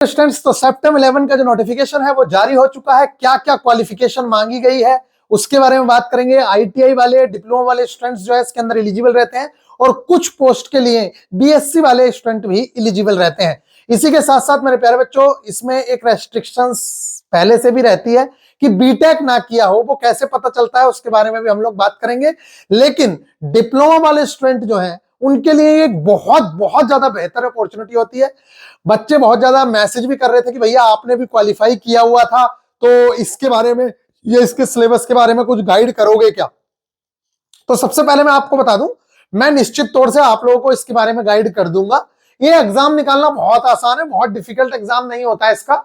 Students, तो September 11 का जो नोटिफिकेशन है वो जारी हो चुका है। क्या क्या क्वालिफिकेशन मांगी गई है उसके बारे में बात करेंगे। आईटीआई वाले, डिप्लोमा वाले स्टूडेंट्स जो है इसके अंदर एलिजिबल रहते हैं और कुछ पोस्ट के लिए बीएससी वाले स्टूडेंट भी एलिजिबल रहते हैं। इसी के साथ साथ मेरे प्यारे बच्चों, इसमें एक रेस्ट्रिक्शंस पहले से भी रहती है कि बीटेक ना किया हो वो कैसे पता चलता है, उसके बारे में भी हम लोग बात करेंगे। लेकिन डिप्लोमा वाले स्टूडेंट जो हैं उनके लिए एक बहुत बहुत ज्यादा बेहतर अपॉर्चुनिटी होती है। बच्चे बहुत ज्यादा मैसेज भी कर रहे थे कि भैया आपने भी क्वालिफाई किया हुआ था तो इसके बारे में, ये इसके सिलेबस के बारे में कुछ गाइड करोगे क्या। तो सबसे पहले मैं आपको बता दूं, मैं निश्चित तौर से आप लोगों को इसके बारे में गाइड कर दूंगा। ये एग्जाम निकालना बहुत आसान है, बहुत डिफिकल्ट एग्जाम नहीं होता है इसका।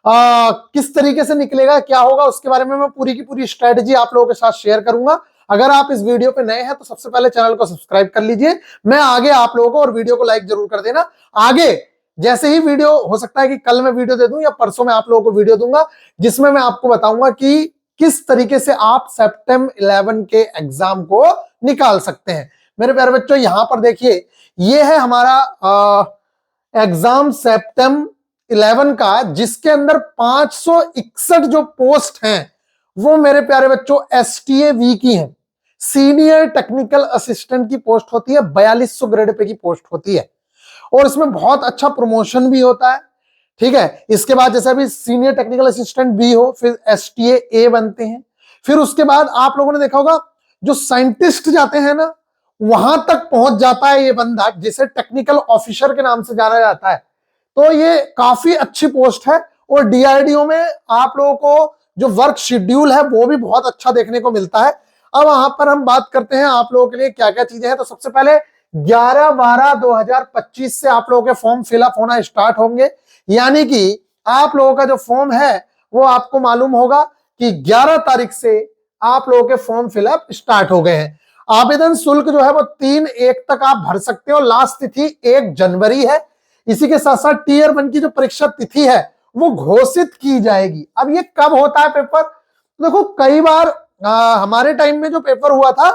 किस तरीके से निकलेगा, क्या होगा, उसके बारे में मैं पूरी की पूरी स्ट्रेटजी आप लोगों के साथ शेयर करूंगा। अगर आप इस वीडियो पे नए हैं तो सबसे पहले चैनल को सब्सक्राइब कर लीजिए। मैं आगे आप लोगों को, और वीडियो को लाइक जरूर कर देना। आगे जैसे ही वीडियो, हो सकता है कि कल मैं वीडियो दे दूं या परसों मैं आप लोगों को वीडियो दूंगा जिसमें मैं आपको बताऊंगा कि किस तरीके से आप सेप्टेम्बर 11 के एग्जाम को निकाल सकते हैं। मेरे प्यारे बच्चों, यहां पर देखिए, ये है हमारा एग्जाम सेप्टेम्बर 11 का, जिसके अंदर 561 जो पोस्ट हैं वो मेरे प्यारे बच्चों STAV की हैं। सीनियर टेक्निकल असिस्टेंट की पोस्ट होती है, 4200 ग्रेड पे की पोस्ट होती है और इसमें बहुत अच्छा प्रमोशन भी होता है। ठीक है, इसके बाद जैसे अभी सीनियर टेक्निकल असिस्टेंट बी हो, फिर STA बनते हैं। फिर उसके बाद आप लोगों ने देखा होगा जो साइंटिस्ट जाते हैं ना, वहां तक पहुंच जाता है ये बंदा, जिसे टेक्निकल ऑफिसर के नाम से जाना जाता है। तो ये काफी अच्छी पोस्ट है और DRDO में आप लोगों को जो वर्क शेड्यूल है वो भी बहुत अच्छा देखने को मिलता है। अब वहां पर हम बात करते हैं आप लोगों के लिए क्या क्या चीजें हैं। तो सबसे पहले 11/12/2025 से आप लोगों के फॉर्म फिलअप होना स्टार्ट होंगे। यानी कि आप लोगों का जो फॉर्म है वो आपको मालूम होगा कि 11 तारीख से आप लोगों के फॉर्म फिलअप स्टार्ट हो गए हैं। आवेदन शुल्क जो है वो 3/1 तक आप भर सकते हो। लास्ट तिथि 1 जनवरी है। इसी के साथ साथ टियर 1 की जो परीक्षा तिथि है वो घोषित की जाएगी। अब ये कब होता है पेपर, देखो कई बार हमारे टाइम में जो पेपर हुआ था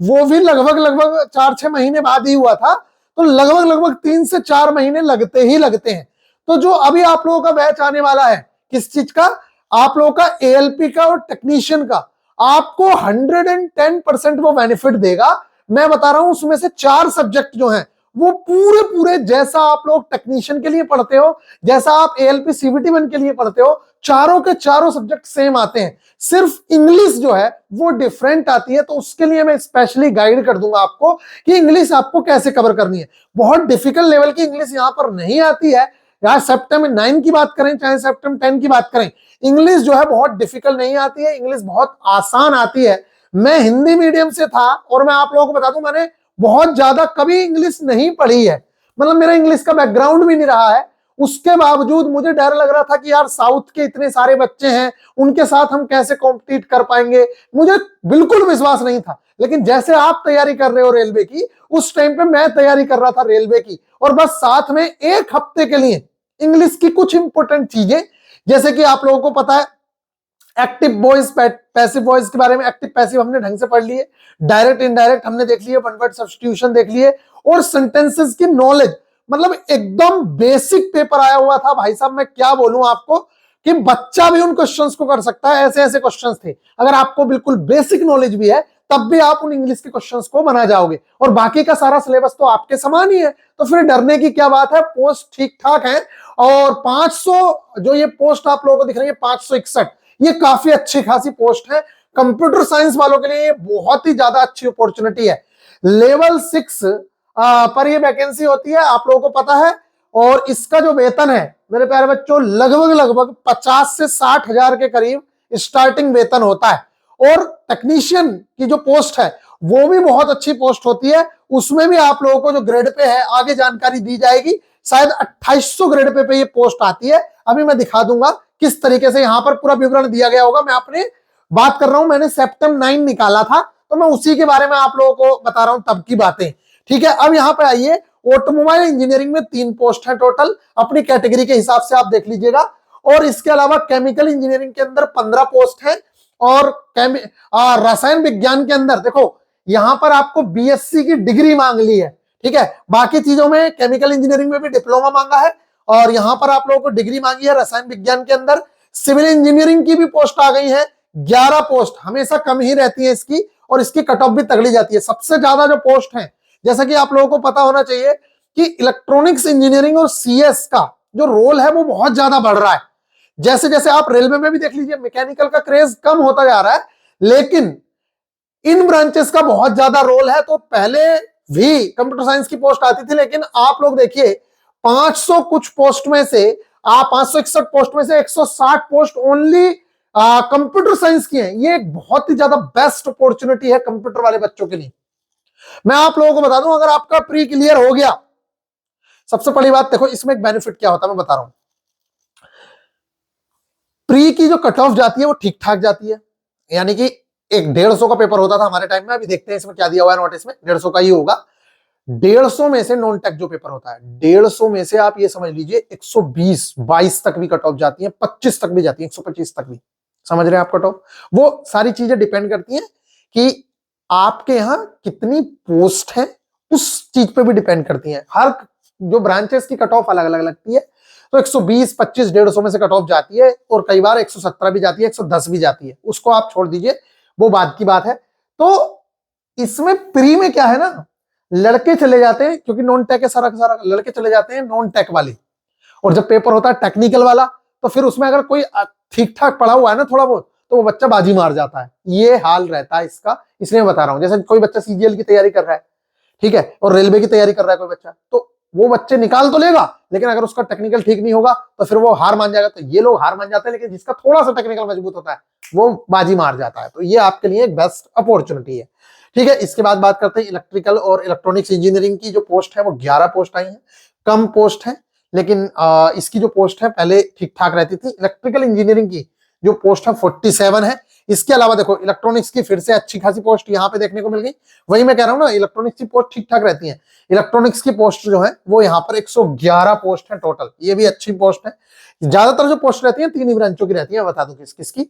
वो भी लगभग 4-6 महीने बाद ही हुआ था। तो लगभग 3 से 4 महीने लगते ही लगते हैं। तो जो अभी आप लोगों का बैच आने वाला है, किस चीज का, आप लोगों का ALP का और टेक्नीशियन का, आपको 110% वो बेनिफिट देगा। मैं बता रहा हूं, उसमें से 4 सब्जेक्ट जो हैं वो पूरे जैसा आप लोग टेक्नीशियन के लिए पढ़ते हो, जैसा आप ALP CBT 1 के लिए पढ़ते हो, चारों के चारों सब्जेक्ट सेम आते हैं। सिर्फ इंग्लिश जो है वो डिफरेंट आती है। तो उसके लिए मैं स्पेशली गाइड कर दूंगा आपको कि इंग्लिश आपको कैसे कवर करनी है। बहुत डिफिकल्ट लेवल की इंग्लिश यहां पर नहीं आती है। यार सेप्टेम्बर 9 की बात करें चाहे सेप्टेम्बर 10 की बात करें, इंग्लिश जो है बहुत डिफिकल्ट नहीं आती है, इंग्लिश बहुत आसान आती है। मैं हिंदी मीडियम से था और मैं आप लोगों को बता दूं, मैंने बहुत ज्यादा कभी इंग्लिश नहीं पढ़ी है, मतलब मेरा इंग्लिश का बैकग्राउंड भी नहीं रहा है। उसके बावजूद मुझे डर लग रहा था कि यार साउथ के इतने सारे बच्चे हैं, उनके साथ हम कैसे कॉम्पिटिट कर पाएंगे, मुझे बिल्कुल विश्वास नहीं था। लेकिन जैसे आप तैयारी कर रहे हो रेलवे की, उस टाइम पे मैं तैयारी कर रहा था रेलवे की, और बस साथ में 1 हफ्ते के लिए इंग्लिश की कुछ इंपॉर्टेंट चीजें, जैसे कि आप लोगों को पता है एक्टिव वॉइस, पैसिव वॉइस के बारे में, एक्टिव पैसिव हमने ढंग से पढ़ लिए, डायरेक्ट इनडायरेक्ट हमने देख लिए, वन वर्ड सब्स्टिट्यूशन देख लिए, और सेंटेंसेस की नॉलेज, मतलब एकदम बेसिक पेपर आया हुआ था भाई साहब। मैं क्या बोलूं आपको कि बच्चा भी उन क्वेश्चंस को कर सकता है, ऐसे ऐसे क्वेश्चंस थे। अगर आपको बिल्कुल बेसिक नॉलेज भी है तब भी आप उन इंग्लिश के क्वेश्चंस को बना जाओगे, और बाकी का सारा सिलेबस तो आपके समान ही है। तो फिर डरने की क्या बात है, पोस्ट ठीक ठाक है। और 500 जो ये पोस्ट आप लोगों को दिख रही है 561, ये काफी अच्छी खासी पोस्ट है। कंप्यूटर साइंस वालों के लिए ये बहुत ही ज्यादा अच्छी अपॉर्चुनिटी है। लेवल 6 पर ये वैकेंसी होती है, आप लोगों को पता है। और इसका जो वेतन है मेरे प्यारे बच्चों, लगभग 50 से 60 हजार के करीब स्टार्टिंग वेतन होता है। और टेक्नीशियन की जो पोस्ट है वो भी बहुत अच्छी पोस्ट होती है। उसमें भी आप लोगों को जो ग्रेड पे है आगे जानकारी दी जाएगी। शायद 2800 ग्रेड पे ये पोस्ट आती है। अभी मैं दिखा दूंगा किस तरीके से यहाँ पर पूरा विवरण दिया गया होगा। मैं अपने बात कर रहा हूं, मैंने सेप्टेम्बर 9 निकाला था तो मैं उसी के बारे में आप लोगों को बता रहा हूं तब की बातें। ठीक है, अब यहाँ पे आइए, ऑटोमोबाइल इंजीनियरिंग में 3 पोस्ट है टोटल, अपनी कैटेगरी के हिसाब से आप देख लीजिएगा। और इसके अलावा केमिकल इंजीनियरिंग के अंदर 15 पोस्ट है, और रसायन विज्ञान के अंदर देखो यहां पर आपको BSc की डिग्री मांग ली है। ठीक है, बाकी चीजों में केमिकल इंजीनियरिंग में भी डिप्लोमा मांगा है, और यहां पर आप लोगों को डिग्री मांगी है रसायन विज्ञान के अंदर। सिविल इंजीनियरिंग की भी पोस्ट आ गई है, 11 पोस्ट, हमेशा कम ही रहती है इसकी, और इसकी कट ऑफ भी तगड़ी जाती है। सबसे ज्यादा जो पोस्ट है, जैसा कि आप लोगों को पता होना चाहिए कि इलेक्ट्रॉनिक्स इंजीनियरिंग और सीएस का जो रोल है वो बहुत ज्यादा बढ़ रहा है। जैसे जैसे आप रेलवे में भी देख लीजिए, मैकेनिकल का क्रेज कम होता जा रहा है, लेकिन इन ब्रांचेस का बहुत ज्यादा रोल है। तो पहले भी कंप्यूटर साइंस की पोस्ट आती थी, लेकिन आप लोग देखिए 500 कुछ पोस्ट में से, 561 पोस्ट में से 160 पोस्ट ओनली कंप्यूटर साइंस की है। ये एक बहुत ही ज्यादा बेस्ट अपॉर्चुनिटी है कंप्यूटर वाले बच्चों के लिए। मैं आप लोगों को बता दूं, अगर आपका प्री क्लियर हो गया, सबसे बड़ी बात देखो इसमें एक बेनिफिट क्या होता है मैं बता रहा हूं। प्री की जो कट ऑफ जाती है वो ठीक ठाक जाती है, यानी कि एक 150 का पेपर होता था हमारे टाइम में, अभी देखते हैं इसमें क्या दिया हुआ है नोटिस में, 150 का ही होगा। 150 में से नॉन टेक जो पेपर होता है, 150 में से आप ये समझ लीजिए 120 22 तक भी कट ऑफ जाती है, 25 तक भी जाती है, 125 तक भी, समझ रहे हैं आप कट ऑफ। वो सारी चीजें डिपेंड करती हैं कि आपके यहां कितनी पोस्ट है, उस चीज पे भी डिपेंड करती है। हर जो ब्रांचेस की कट ऑफ अलग अलग लगती है, तो 120 25 150 में से कट ऑफ जाती है, और कई बार 117 भी जाती है, 110 भी जाती है, उसको आप छोड़ दीजिए, वो बात की बात है। तो इसमें प्री में क्या है ना, लड़के चले जाते हैं, क्योंकि नॉन टेक है सारा का सारा, लड़के चले जाते हैं नॉन टेक वाले, और जब पेपर होता है टेक्निकल वाला, तो फिर उसमें अगर कोई ठीक ठाक पढ़ा हुआ है ना थोड़ा बहुत, तो वो बच्चा बाजी मार जाता है। ये हाल रहता है इसका, इसलिए मैं बता रहा हूं। जैसे कोई बच्चा सीजीएल की तैयारी कर रहा है, ठीक है, और रेलवे की तैयारी कर रहा है कोई बच्चा, तो वो बच्चे निकाल तो लेगा, लेकिन अगर उसका टेक्निकल ठीक नहीं होगा तो फिर वो हार मान जाएगा। तो ये लोग हार मान जाते हैं, लेकिन जिसका थोड़ा सा टेक्निकल मजबूत होता है वो बाजी मार जाता है। तो ये आपके लिए एक बेस्ट अपॉर्चुनिटी है, ठीक है। इसके बाद बात करते हैं इलेक्ट्रिकल और इलेक्ट्रॉनिक्स इंजीनियरिंग की। जो पोस्ट है वो 11 पोस्ट आई है, कम पोस्ट है, लेकिन इसकी जो पोस्ट है पहले ठीक ठाक रहती थी। इलेक्ट्रिकल इंजीनियरिंग की जो पोस्ट है 47 है। इसके अलावा देखो इलेक्ट्रॉनिक्स की फिर से अच्छी खासी पोस्ट यहाँ पे देखने को मिल गई। वही मैं कह रहा हूँ ना, इलेक्ट्रॉनिक्स की पोस्ट ठीक ठाक रहती है। इलेक्ट्रॉनिक्स की पोस्ट जो है वो यहाँ पर 111 पोस्ट है टोटल, ये भी अच्छी पोस्ट है। ज्यादातर जो पोस्ट रहती है 3 ही ब्रांचों की रहती है, बता दूं किस किसकी।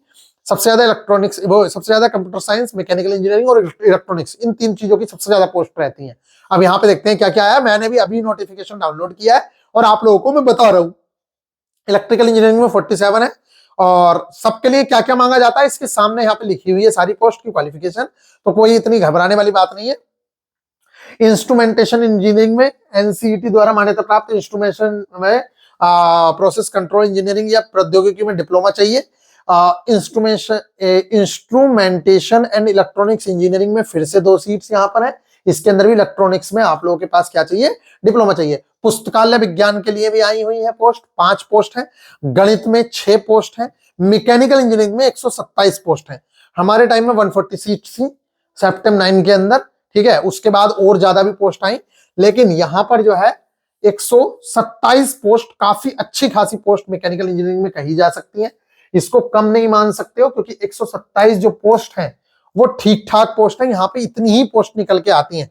सबसे ज्यादा इलेक्ट्रॉनिक्स, वो सबसे ज्यादा कंप्यूटर साइंस, मैकेनिकल इंजीनियरिंग और इलेक्ट्रॉनिक्स, इन 3 चीजों की सबसे ज्यादा पोस्ट रहती है। अब यहाँ पे देखते हैं क्या क्या आया। मैंने भी अभी नोटिफिकेशन डाउनलोड किया है और आप लोगों को मैं बता रहा हूँ। इलेक्ट्रिकल इंजीनियरिंग में 47 है, और सबके लिए क्या क्या मांगा जाता है इसके सामने यहाँ पे लिखी हुई है सारी पोस्ट की क्वालिफिकेशन, तो कोई इतनी घबराने वाली बात नहीं है। इंस्ट्रूमेंटेशन इंजीनियरिंग में एनसीईटी द्वारा मान्यता प्राप्त इंस्ट्रूमेंटेशन में प्रोसेस कंट्रोल इंजीनियरिंग या प्रौद्योगिकी में डिप्लोमा चाहिए। इंस्ट्रूमेंटेशन एंड इलेक्ट्रॉनिक्स इंजीनियरिंग में फिर से 2 सीट्स यहाँ पर है। इसके अंदर भी इलेक्ट्रॉनिक्स में आप लोगों के पास क्या चाहिए, डिप्लोमा चाहिए। पुस्तकालय विज्ञान के लिए भी आई हुई है पोस्ट, 5 पोस्ट है। गणित में 6 पोस्ट है। मैकेनिकल इंजीनियरिंग में 127 पोस्ट है। हमारे टाइम में 140 सीट थी सेप्टेम्बर 9 के अंदर, ठीक है। उसके बाद और ज्यादा भी पोस्ट आई, लेकिन यहां पर जो है 127 पोस्ट, काफी अच्छी खासी पोस्ट मैकेनिकल इंजीनियरिंग में कही जा सकती है। इसको कम नहीं मान सकते हो, क्योंकि 127 जो पोस्ट है वो ठीक ठाक पोस्ट है। यहाँ पे इतनी ही पोस्ट निकल के आती हैं।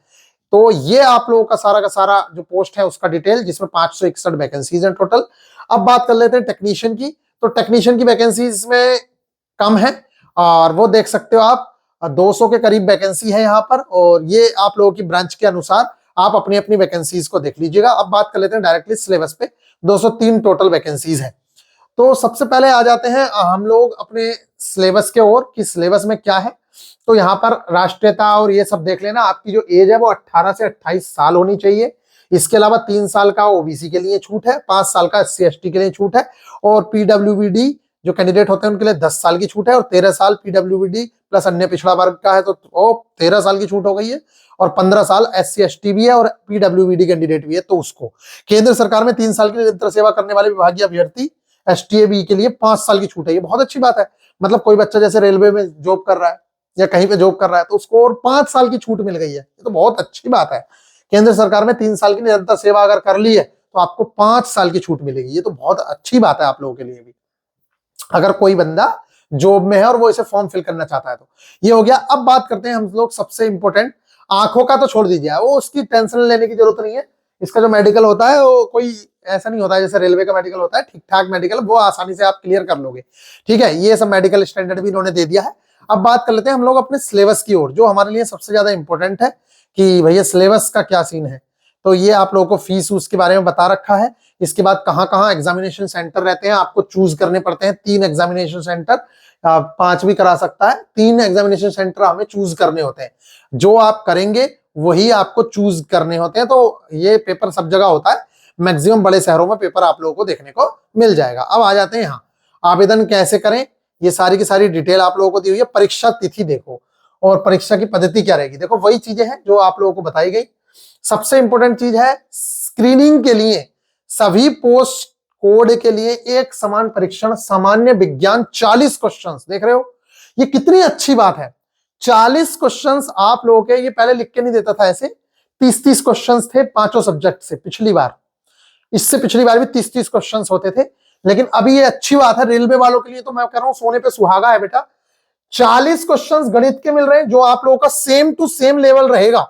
तो ये आप लोगों का सारा जो पोस्ट है उसका डिटेल, जिसमें 561 वैकेंसीज है टोटल। अब बात कर लेते हैं टेक्नीशियन की। तो टेक्नीशियन की वैकेंसीज में कम है, और वो देख सकते हो आप 200 के करीब वैकेंसी है यहाँ पर, और ये आप लोगों की ब्रांच के अनुसार आप अपनी अपनी वैकेंसीज को देख लीजिएगा। अब बात कर लेते हैं डायरेक्टली सिलेबस पे। 203 टोटल वैकेंसीज है। तो सबसे पहले आ जाते हैं हम लोग अपने सिलेबस के ओर कि सिलेबस में क्या है। तो यहाँ पर राष्ट्रीयता और ये सब देख लेना। आपकी जो एज है वो 18 से 28 साल होनी चाहिए। इसके अलावा 3 साल का ओबीसी के लिए छूट है, 5 साल का एससी एसटी के लिए छूट है, और पीडब्ल्यूबीडी जो कैंडिडेट होते हैं उनके लिए 10 साल की छूट है, और 13 साल पीडब्ल्यूबीडी प्लस अन्य पिछड़ा वर्ग का है तो वो 13 साल की छूट हो गई है, और 15 साल एससी एसटी भी है और पीडब्ल्यूबीडी कैंडिडेट भी है तो उसको। केंद्र सरकार में 3 साल की निरंतर सेवा करने वाले विभागीय अभ्यर्थी एसटीएबी के लिए 5 साल की छूट है। ये बहुत अच्छी बात है। मतलब कोई बच्चा जैसे रेलवे में जॉब कर रहा है या कहीं पे जॉब कर रहा है तो उसको और 5 साल की छूट मिल गई है, ये तो बहुत अच्छी बात है। केंद्र सरकार में 3 साल की निरंतर सेवा अगर कर ली है तो आपको 5 साल की छूट मिलेगी, ये तो बहुत अच्छी बात है आप लोगों के लिए भी, अगर कोई बंदा जॉब में है और वो इसे फॉर्म फिल करना चाहता है तो। ये हो गया। अब बात करते हैं हम लोग सबसे इंपॉर्टेंट, आंखों का तो छोड़ दीजिए, वो उसकी टेंशन लेने की जरूरत नहीं है। इसका जो मेडिकल होता है वो कोई ऐसा नहीं होता है जैसे रेलवे का मेडिकल होता है, ठीक ठाक मेडिकल, वो आसानी से आप क्लियर कर लोगे, ठीक है। ये सब मेडिकल स्टैंडर्ड भी इन्होंने दे दिया है। अब बात कर लेते हैं हम लोग अपने सिलेबस की ओर, जो हमारे लिए सबसे ज्यादा इंपॉर्टेंट है कि भैया सिलेबस का क्या सीन है। तो ये आप लोगों को फीस उसके बारे में बता रखा है। इसके बाद कहाँ कहाँ एग्जामिनेशन सेंटर रहते हैं आपको चूज करने पड़ते हैं। 3 एग्जामिनेशन सेंटर, 5 भी करा सकता है, 3 एग्जामिनेशन सेंटर हमें चूज करने होते हैं। जो आप करेंगे वही आपको चूज करने होते हैं। तो ये पेपर सब जगह होता है, मैक्सिमम बड़े शहरों में पेपर आप लोगों को देखने को मिल जाएगा। अब आ जाते हैं यहाँ आवेदन कैसे करें, ये सारी की सारी डिटेल आप लोगों को दी हुई है। परीक्षा तिथि देखो और परीक्षा की पद्धति क्या रहेगी, देखो वही चीजें हैं जो आप लोगों को बताई गई। सबसे इंपॉर्टेंट चीज है स्क्रीनिंग के लिए सभी पोस्ट कोड के लिए एक समान परीक्षण, सामान्य विज्ञान 40 क्वेश्चंस, देख रहे हो ये कितनी अच्छी बात है। 40 क्वेश्चंस आप लोगों के, ये पहले लिख के नहीं देता था ऐसे, 30-30 क्वेश्चंस थे 5 सब्जेक्ट से पिछली बार, इससे पिछली बार भी 30-30 क्वेश्चंस होते थे। लेकिन अभी ये अच्छी बात है रेलवे वालों के लिए, तो मैं कह रहा हूं सोने पे सुहागा है बेटा। 40 क्वेश्चंस गणित के मिल रहे हैं जो आप लोगों का सेम टू सेम लेवल रहेगा।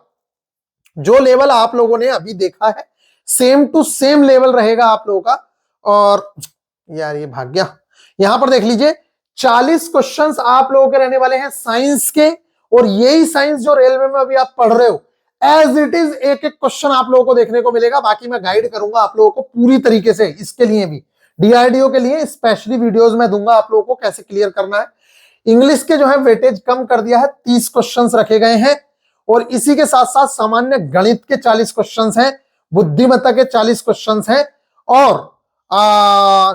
जो लेवल आप लोगों ने अभी देखा है सेम टू सेम लेवल रहेगा आप लोगों का। और यार ये भाग गया, यहां पर देख लीजिए 40 क्वेश्चंस आप लोगों के रहने वाले हैं साइंस के, और यही साइंस जो रेलवे में अभी आप पढ़ रहे हो एज इट इज एक एक क्वेश्चन आप लोगों को देखने को मिलेगा। बाकी मैं गाइड करूंगा आप लोगों को पूरी तरीके से, इसके लिए भी डीआरडीओ के लिए स्पेशली वीडियोस में दूंगा आप लोगों को कैसे क्लियर करना है। इंग्लिश के जो है वेटेज कम कर दिया है, 30 क्वेश्चंस रखे गए हैं, और इसी के साथ साथ सामान्य गणित के 40 क्वेश्चंस हैं, बुद्धिमत्ता के 40 क्वेश्चंस हैं, और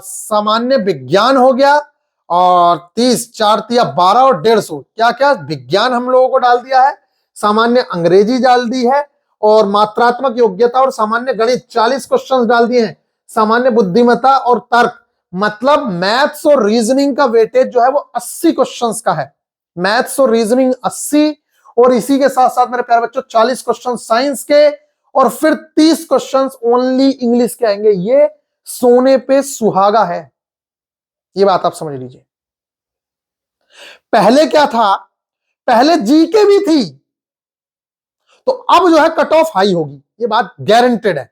सामान्य विज्ञान हो गया, और 30 4 तिया 12 और 150 क्या क्या विज्ञान हम लोगों को डाल दिया है, सामान्य अंग्रेजी डाल दी है, और मात्रात्मक योग्यता और सामान्य गणित 40 क्वेश्चंस डाल दिए हैं, सामान्य बुद्धिमत्ता और तर्क, मतलब मैथ्स और रीजनिंग का वेटेज जो है वो 80 क्वेश्चंस का है। मैथ्स और रीजनिंग 80, और इसी के साथ साथ मेरे प्यारे बच्चों 40 क्वेश्चन साइंस के, और फिर 30 क्वेश्चंस ओनली इंग्लिश के आएंगे। ये सोने पे सुहागा है, ये बात आप समझ लीजिए। पहले क्या था, पहले जीके भी थी, तो अब जो है कट ऑफ हाई होगी, ये बात गारंटेड है,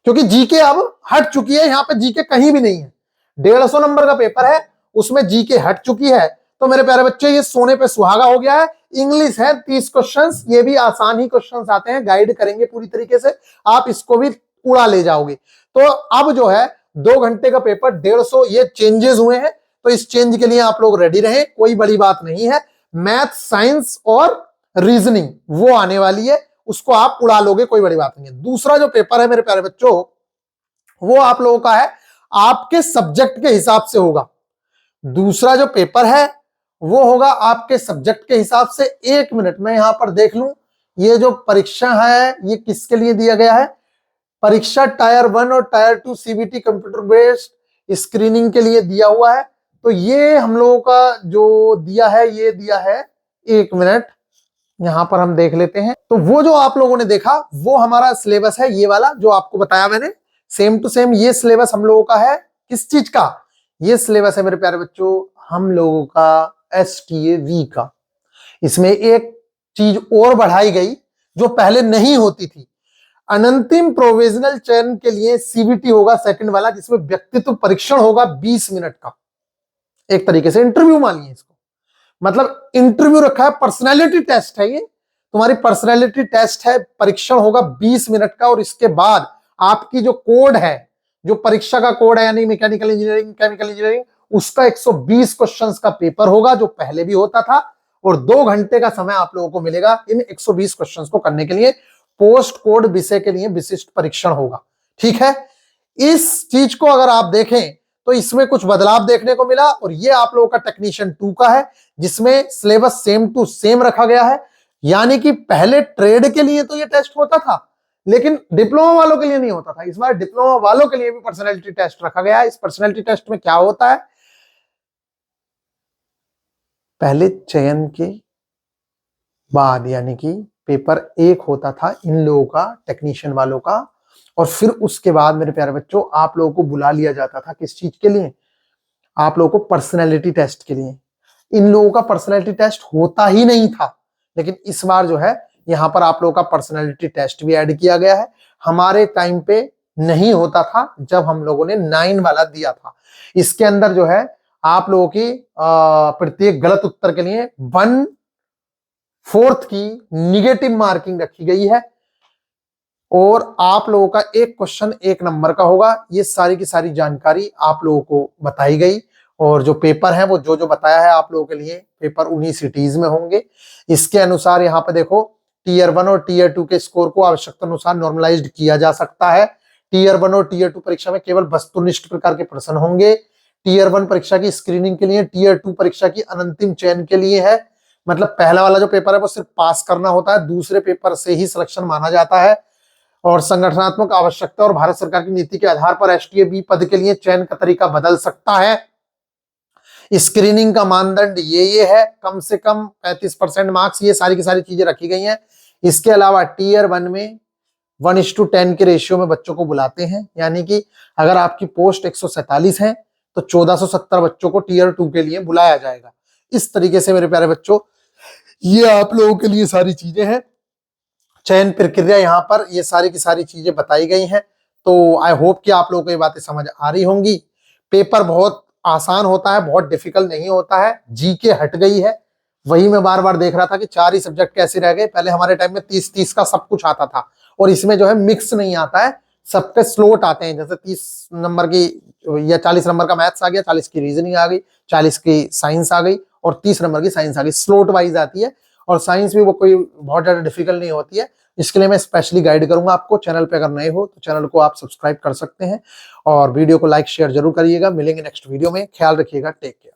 क्योंकि जीके अब हट चुकी है। यहां पे जीके कहीं भी नहीं है, 150 नंबर का पेपर है उसमें जीके हट चुकी है। तो मेरे प्यारे बच्चे ये सोने पे सुहागा हो गया है। इंग्लिश है 30 क्वेश्चंस, ये भी आसान ही क्वेश्चंस आते हैं, गाइड करेंगे पूरी तरीके से, आप इसको भी उड़ा ले जाओगे। तो अब जो है 2 घंटे का पेपर 150, ये चेंजेस हुए हैं, तो इस चेंज के लिए आप लोग रेडी रहें, कोई बड़ी बात नहीं है। मैथ, साइंस और रीजनिंग वो आने वाली है, उसको आप उड़ा लोगे, कोई बड़ी बात नहीं है। दूसरा जो पेपर है मेरे प्यारे बच्चों, वो आप लोगों का है आपके सब्जेक्ट के हिसाब से होगा। दूसरा जो पेपर है वो होगा आपके सब्जेक्ट के हिसाब से। 1 मिनट में यहां पर देख लूं, ये जो परीक्षा है ये किसके लिए दिया गया है, परीक्षा टायर 1 और tyre 2 CBT computer based screening के लिए दिया हुआ है। तो ये हम लोगों का जो दिया है, ये दिया है, 1 मिनट यहां पर हम देख लेते हैं। तो वो जो आप लोगों ने देखा वो हमारा सिलेबस है, ये वाला जो आपको बताया मैंने, सेम टू सेम ये सिलेबस हम लोगों का है। किस चीज का ये सिलेबस है मेरे प्यारे बच्चों, हम लोगों का STAV का। इसमें एक चीज और बढ़ाई गई जो पहले नहीं होती थी, अनंतिम प्रोविजनल चयन के लिए CBT होगा सेकंड वाला, जिसमें व्यक्तित्व परीक्षण होगा 20 मिनट का, एक तरीके से इंटरव्यू मानिए इसको, मतलब इंटरव्यू रखा है, पर्सनैलिटी टेस्ट है, ये तुम्हारी पर्सनैलिटी टेस्ट है, परीक्षण होगा 20 मिनट का। और इसके बाद आपकी जो कोड है, जो परीक्षा का कोड है, यानी मैकेनिकल इंजीनियरिंग, केमिकल इंजीनियरिंग, उसका 120 क्वेश्चंस का पेपर होगा जो पहले भी होता था, और 2 घंटे का समय आप लोगों को मिलेगा इन 120 क्वेश्चंस को करने के लिए। पोस्ट कोड विषय के लिए विशिष्ट परीक्षण होगा, ठीक है। इस चीज को अगर आप देखें तो इसमें कुछ बदलाव देखने को मिला, और ये आप लोगों का टेक्नीशियन 2 का है, जिसमें सिलेबस सेम टू सेम रखा गया है। यानी कि पहले ट्रेड के लिए तो ये टेस्ट होता था, लेकिन डिप्लोमा वालों के लिए नहीं होता था। इस बार डिप्लोमा वालों के लिए भी पर्सनैलिटी टेस्ट रखा गया है। इस पर्सनैलिटी टेस्ट में क्या होता है, पहले चयन के बाद, यानी कि पेपर 1 होता था इन लोगों का, टेक्नीशियन वालों का, और फिर उसके बाद मेरे प्यारे बच्चों आप लोगों को बुला लिया जाता था किस चीज के लिए, आप लोगों को पर्सनैलिटी टेस्ट के लिए। इन लोगों का पर्सनैलिटी टेस्ट होता ही नहीं था, लेकिन इस बार जो है यहां पर आप लोगों का पर्सनैलिटी टेस्ट भी ऐड किया गया है। हमारे टाइम पे नहीं होता था जब हम लोगों ने 9 वाला दिया था। इसके अंदर जो है आप लोगों की प्रत्येक गलत उत्तर के लिए 1/4 की निगेटिव मार्किंग रखी गई है, और आप लोगों का एक क्वेश्चन 1 नंबर का होगा। ये सारी की सारी जानकारी आप लोगों को बताई गई, और जो पेपर है वो जो जो बताया है आप लोगों के लिए पेपर उन्हीं सिटीज में होंगे। इसके अनुसार यहाँ पे देखो टीयर 1 और टीयर 2 के स्कोर को आवश्यकता अनुसार नॉर्मलाइज्ड किया जा सकता है। टीयर 1 और टीयर 2 परीक्षा में केवल वस्तुनिष्ठ प्रकार के प्रश्न होंगे। टीयर 1 परीक्षा की स्क्रीनिंग के लिए, टीयर 2 परीक्षा की अनंतिम चयन के लिए है। मतलब पहला वाला जो पेपर है वो सिर्फ पास करना होता है, दूसरे पेपर से ही सिलेक्शन माना जाता है। और संगठनात्मक आवश्यकता और भारत सरकार की नीति के आधार पर एसटीए पद के लिए चयन का तरीका बदल सकता है। स्क्रीनिंग का मानदंड ये है, कम से कम 35% मार्क्स, ये सारी की सारी चीजें रखी गई हैं। इसके अलावा टीयर 1 में 1:10 के रेशियो में बच्चों को बुलाते हैं, यानी कि अगर आपकी पोस्ट 147 है तो 1470 बच्चों को टीयर 2 के लिए बुलाया जाएगा। इस तरीके से मेरे प्यारे बच्चों ये आप लोगों के लिए सारी चीजें हैं, चयन प्रक्रिया यहाँ पर ये सारी की सारी चीजें बताई गई हैं। तो आई होप कि आप लोगों को ये बातें समझ आ रही होंगी। पेपर बहुत आसान होता है, बहुत डिफिकल्ट नहीं होता है। जीके हट गई है, वही मैं बार बार देख रहा था कि 4 ही सब्जेक्ट कैसे रह गए। पहले हमारे टाइम में 30-30 का सब कुछ आता था, और इसमें जो है मिक्स नहीं आता है, सबके स्लोट आते हैं। जैसे 30 नंबर की या 40 नंबर का मैथ्स आ गया, 40 की रीजनिंग आ गई, 40 की साइंस आ गई, और 30 नंबर की साइंस आ गई। स्लोट वाइज आती है, और साइंस भी वो कोई बहुत ज्यादा डिफिकल्ट नहीं होती है। इसके लिए मैं स्पेशली गाइड करूंगा आपको। चैनल पे अगर नए हो तो चैनल को आप सब्सक्राइब कर सकते हैं, और वीडियो को लाइक शेयर जरूर करिएगा। मिलेंगे नेक्स्ट वीडियो में, ख्याल रखिएगा, टेक केयर।